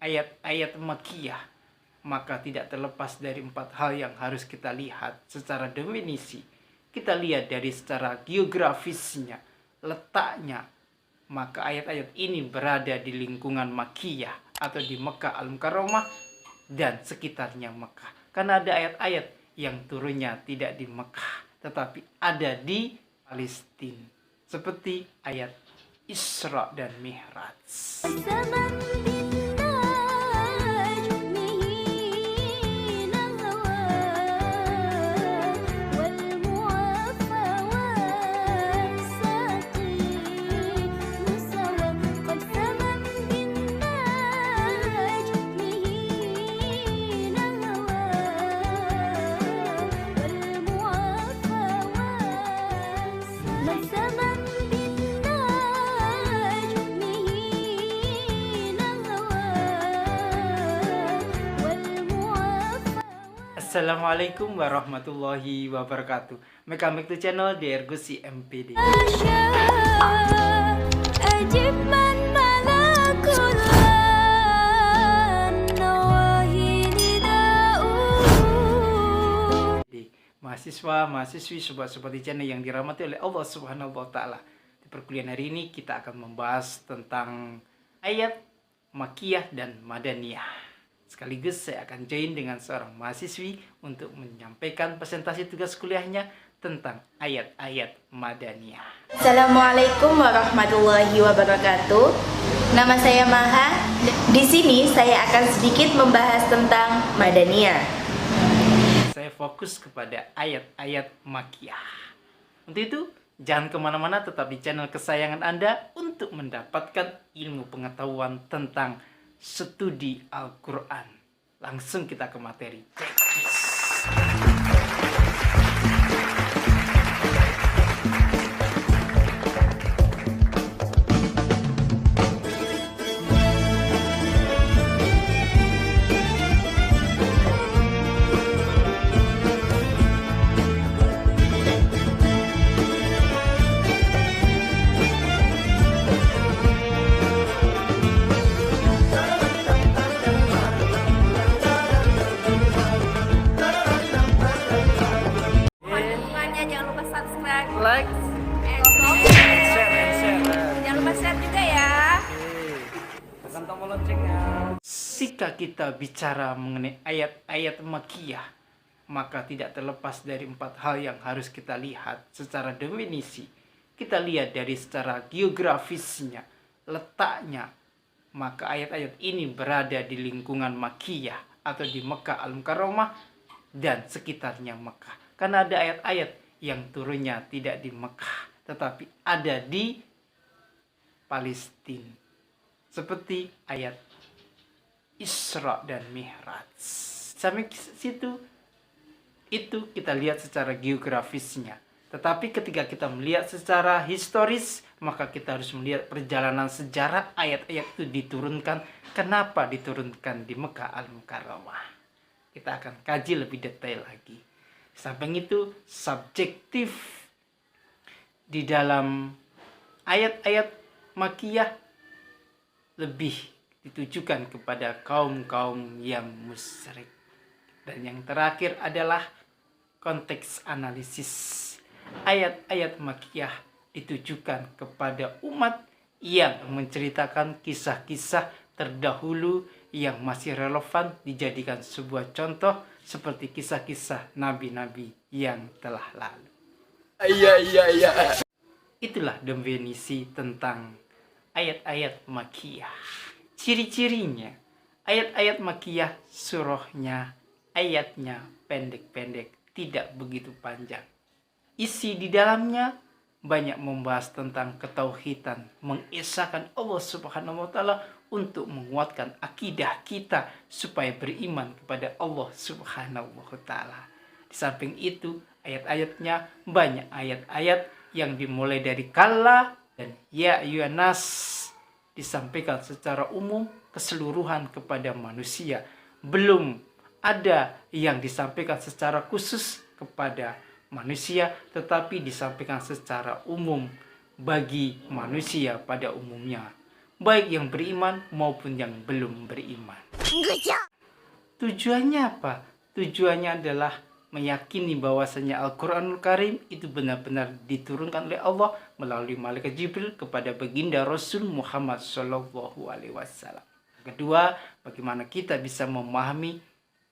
ayat-ayat Makkiyah, maka tidak terlepas dari 4 hal yang harus kita lihat secara definisi. Kita lihat dari secara geografisnya, letaknya, maka ayat-ayat ini berada di lingkungan Makkiyah atau di Mekah Al-Mukarramah dan sekitarnya Mekah. Karena ada ayat-ayat yang turunnya tidak di Mekah, tetapi ada di Palestina. Seperti ayat Isra dan Mi'raj. Assalamualaikum warahmatullahi wabarakatuh. Mekamik to channel di Ergusi MPD. Mahasiswa, mahasiswi, sobat-sobat di channel yang dirahmati oleh Allah Subhanahu wa Ta'ala. Di perkuliahan hari ini kita akan membahas tentang ayat Makkiyah dan Madaniyah. Sekaligus saya akan join dengan seorang mahasiswi untuk menyampaikan presentasi tugas kuliahnya tentang ayat-ayat Madaniyah. Assalamualaikum warahmatullahi wabarakatuh. Nama saya Maha. Di sini saya akan sedikit membahas tentang Madaniyah. Saya fokus kepada ayat-ayat Makkiyah. Untuk itu, jangan kemana-mana, tetap di channel kesayangan Anda untuk mendapatkan ilmu pengetahuan tentang studi Al-Quran. Langsung kita ke materi. Like, share. Jangan lupa share juga ya. Tekan tombol loncengnya. Jika kita bicara mengenai ayat-ayat Makkiyah, maka tidak terlepas dari 4 hal yang harus kita lihat secara definisi. Kita lihat dari secara geografisnya, letaknya, maka ayat-ayat ini berada di lingkungan Makkiyah atau di Mekah Al-Mukarramah dan sekitarnya Mekah. Karena ada ayat-ayat yang turunnya tidak di Mekah, tetapi ada di Palestina. Seperti ayat Isra dan Mi'raj. Sampai situ itu kita lihat secara geografisnya. Tetapi ketika kita melihat secara historis, maka kita harus melihat perjalanan sejarah ayat-ayat itu diturunkan. Kenapa diturunkan di Mekah Al-Mukarramah? Kita akan kaji lebih detail lagi. Samping itu, subjektif di dalam ayat-ayat Makkiyah lebih ditujukan kepada kaum-kaum yang musyrik. Dan yang terakhir adalah konteks analisis. Ayat-ayat Makkiyah ditujukan kepada umat yang menceritakan kisah-kisah terdahulu yang masih relevan, dijadikan sebuah contoh seperti kisah-kisah nabi-nabi yang telah lalu. Iya. Itulah definisi tentang ayat-ayat Makkiyah. Ciri-cirinya, ayat-ayat Makkiyah surahnya, ayatnya pendek-pendek, tidak begitu panjang. Isi di dalamnya banyak membahas tentang ketauhidan, mengesahkan Allah Subhanahu wa Ta'ala untuk menguatkan akidah kita supaya beriman kepada Allah Subhanahu wa Ta'ala. Di samping itu, ayat-ayatnya banyak ayat-ayat yang dimulai dari kalla dan ya ayyuhannas, disampaikan secara umum keseluruhan kepada manusia. Belum ada yang disampaikan secara khusus kepada manusia, tetapi disampaikan secara umum bagi manusia pada umumnya. baik yang beriman maupun yang belum beriman. Tujuannya apa? Tujuannya adalah meyakini bahwasanya Al-Quranul Karim itu benar-benar diturunkan oleh Allah melalui malaikat Jibril kepada baginda Rasul Muhammad SAW. Kedua, bagaimana kita bisa memahami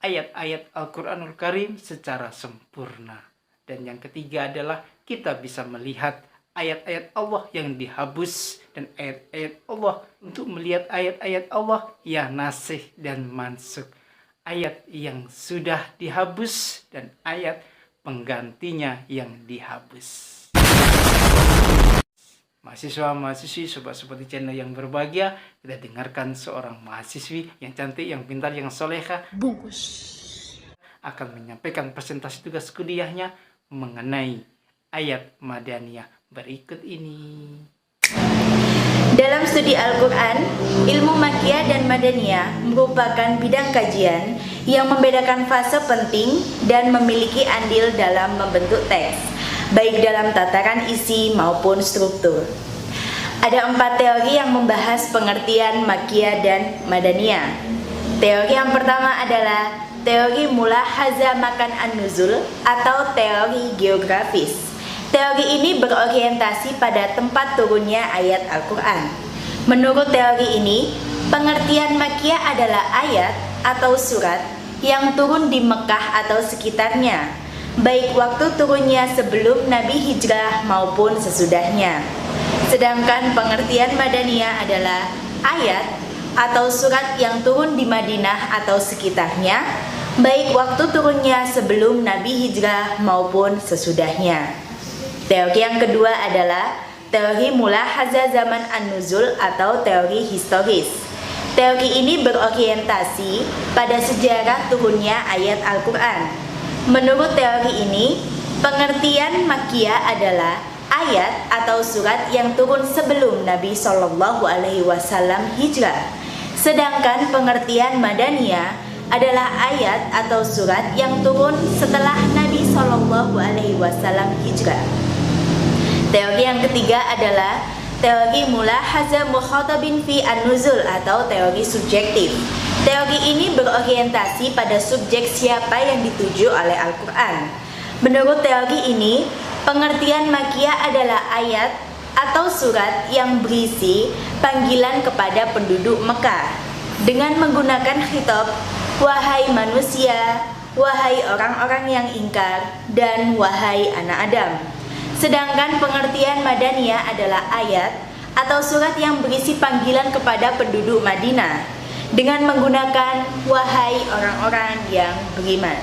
ayat-ayat Al-Quranul Karim secara sempurna. Dan yang ketiga adalah kita bisa melihat ayat-ayat Allah yang dihapus dan ayat-ayat Allah untuk melihat ayat-ayat Allah yang nasih dan mansukh. Ayat yang sudah dihapus dan ayat penggantinya yang dihapus. Mahasiswa-mahasiswi, sobat-sobat di channel yang berbahagia, kita dengarkan seorang mahasiswi yang cantik, yang pintar, yang soleha Bungkus. akan menyampaikan presentasi tugas kuliahnya mengenai ayat Madaniyah berikut ini. Dalam studi Al-Quran, ilmu Makkiyah dan Madaniyah merupakan bidang kajian yang membedakan fase penting dan memiliki andil dalam membentuk teks, baik dalam tataran isi maupun struktur. Ada 4 teori yang membahas pengertian Makkiyah dan Madaniyah. Teori yang pertama adalah teori mulahazamakan an-nuzul atau teori geografis. Teori ini berorientasi pada tempat turunnya ayat Al-Quran. Menurut teori ini, pengertian Makkiyah adalah ayat atau surat yang turun di Mekah atau sekitarnya, baik waktu turunnya sebelum Nabi hijrah maupun sesudahnya. Sedangkan pengertian Madaniyah adalah ayat atau surat yang turun di Madinah atau sekitarnya, baik waktu turunnya sebelum Nabi hijrah maupun sesudahnya. Teori yang kedua adalah teori mulahazah zaman an-nuzul atau teori historis. Teori ini berorientasi pada sejarah turunnya ayat Al-Quran. Menurut teori ini, pengertian Makkiyah adalah ayat atau surat yang turun sebelum Nabi SAW hijrah. Sedangkan pengertian Madaniyah adalah ayat atau surat yang turun setelah Nabi SAW hijrah. Teori yang ketiga adalah teori mulahazah mukhatabin fi an-nuzul atau teori subjektif. Teori ini berorientasi pada subjek siapa yang dituju oleh Al-Quran. Menurut teori ini, pengertian Makkiyah adalah ayat atau surat yang berisi panggilan kepada penduduk Mekah dengan menggunakan khitab, wahai manusia, wahai orang-orang yang ingkar, dan wahai anak Adam. Sedangkan pengertian Madaniyah adalah ayat atau surat yang berisi panggilan kepada penduduk Madinah dengan menggunakan wahai orang-orang yang beriman.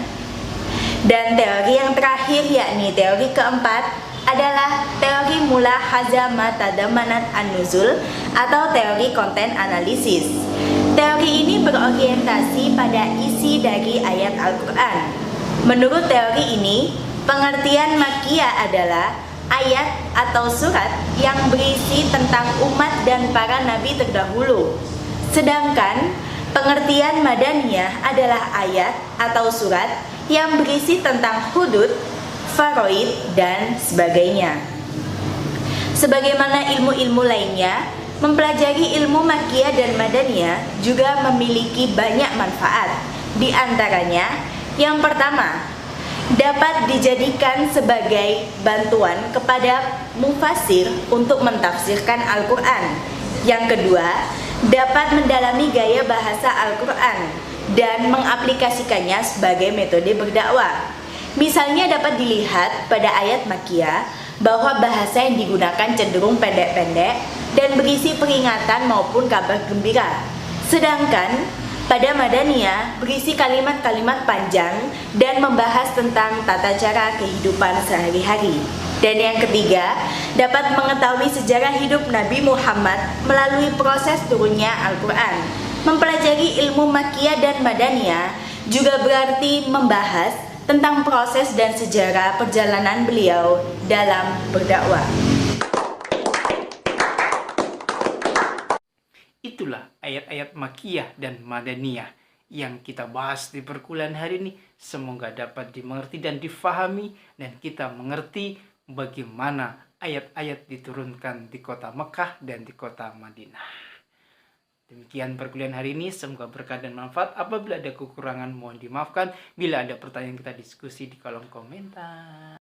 Dan teori yang terakhir, yakni teori keempat, adalah teori mulahazah matadamanat an-nuzul atau teori konten analisis. Teori ini berorientasi pada isi dari ayat Al-Quran. Menurut teori ini, pengertian Makkiyah adalah ayat atau surat yang berisi tentang umat dan para nabi terdahulu. Sedangkan pengertian Madaniyah adalah ayat atau surat yang berisi tentang hudud, faraid, dan sebagainya. Sebagaimana ilmu-ilmu lainnya, mempelajari ilmu Makkiyah dan Madaniyah juga memiliki banyak manfaat. Di antaranya, yang pertama, dapat dijadikan sebagai bantuan kepada mufasir untuk mentafsirkan Al-Quran. Yang kedua, dapat mendalami gaya bahasa Al-Quran dan mengaplikasikannya sebagai metode berdakwah. Misalnya dapat dilihat pada ayat Makkiyah bahwa bahasa yang digunakan cenderung pendek-pendek dan berisi peringatan maupun kabar gembira. Sedangkan pada Madaniyah berisi kalimat-kalimat panjang dan membahas tentang tata cara kehidupan sehari-hari. Dan yang ketiga, dapat mengetahui sejarah hidup Nabi Muhammad melalui proses turunnya Al-Quran. Mempelajari ilmu Makkiyah dan Madaniyah juga berarti membahas tentang proses dan sejarah perjalanan beliau dalam berdakwah. Itulah ayat-ayat Makkiyah dan Madaniyah yang kita bahas di perkuliahan hari ini. Semoga dapat dimengerti dan difahami, dan kita mengerti bagaimana ayat-ayat diturunkan di kota Mekah dan di kota Madinah. Demikian perkuliahan hari ini, semoga berkah dan manfaat. Apabila ada kekurangan mohon dimaafkan. Bila ada pertanyaan kita diskusi di kolom komentar.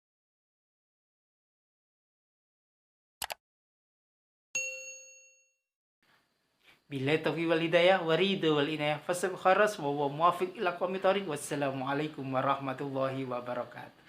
Bila taufiq wal hidayah waridu wal inayah fasab kharas wa huwa muwafiq ila qawmi thoriq. Wassalamualaikum warahmatullahi wabarakatuh.